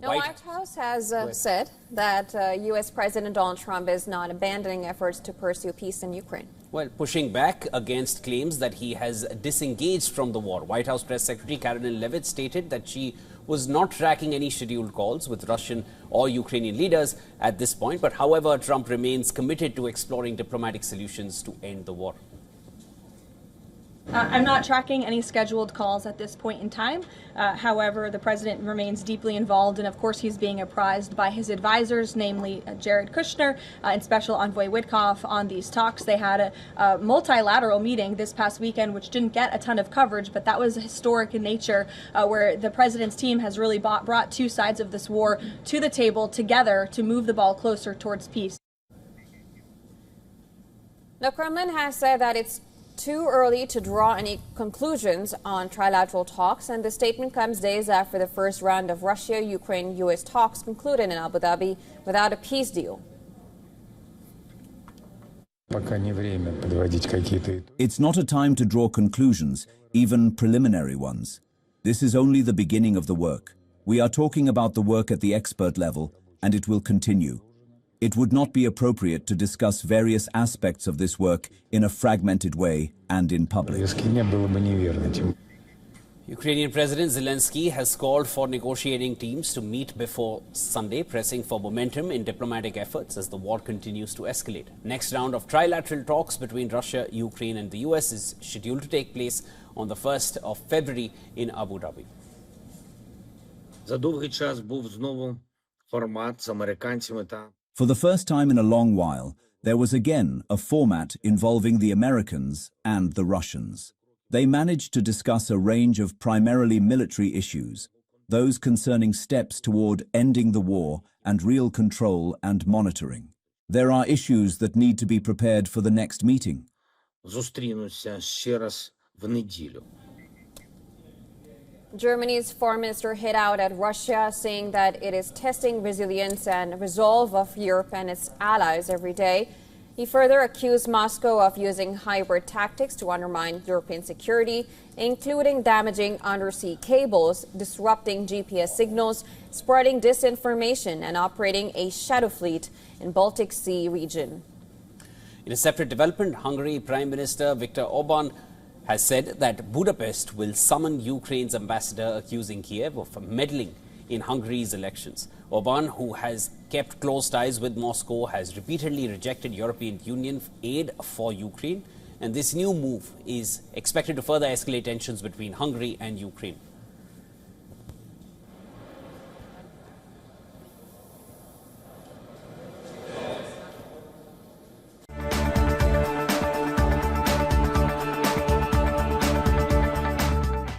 The White House has said that U.S. President Donald Trump is not abandoning efforts to pursue peace in Ukraine. Well, pushing back against claims that he has disengaged from the war. White House Press Secretary Carolyn Levitt stated that she was not tracking any scheduled calls with Russian or Ukrainian leaders at this point. But however, Trump remains committed to exploring diplomatic solutions to end the war. I'm not tracking any scheduled calls at this point in time. However, the president remains deeply involved, and of course he's being apprised by his advisors, namely Jared Kushner and Special Envoy Witkoff, on these talks. They had a multilateral meeting this past weekend, which didn't get a ton of coverage, but that was historic in nature, where the president's team has really brought two sides of this war to the table together to move the ball closer towards peace. The Kremlin has said that it's too early to draw any conclusions on trilateral talks, and the statement comes days after the first round of Russia-Ukraine-U.S. talks concluded in Abu Dhabi without a peace deal. It's not a time to draw conclusions, even preliminary ones. This is only the beginning of the work. We are talking about the work at the expert level, and it will continue. It would not be appropriate to discuss various aspects of this work in a fragmented way and in public. Ukrainian President Zelensky has called for negotiating teams to meet before Sunday, pressing for momentum in diplomatic efforts as the war continues to escalate. Next round of trilateral talks between Russia, Ukraine and the US is scheduled to take place on the 1st of February in Abu Dhabi. За довгий час був знову формат з американцями та For the first time in a long while, there was again a format involving the Americans and the Russians. They managed to discuss a range of primarily military issues, those concerning steps toward ending the war and real control and monitoring. There are issues that need to be prepared for the next meeting. зустрінуться ще раз в неділю. Germany's foreign minister hit out at Russia, saying that it is testing resilience and resolve of Europe and its allies every day. He further accused Moscow of using hybrid tactics to undermine European security, including damaging undersea cables, disrupting GPS signals, spreading disinformation, and operating a shadow fleet in Baltic Sea region. In a separate development, Hungary Prime Minister Viktor Orban has said that Budapest will summon Ukraine's ambassador accusing Kiev of meddling in Hungary's elections. Orban, who has kept close ties with Moscow, has repeatedly rejected European Union aid for Ukraine, and this new move is expected to further escalate tensions between Hungary and Ukraine.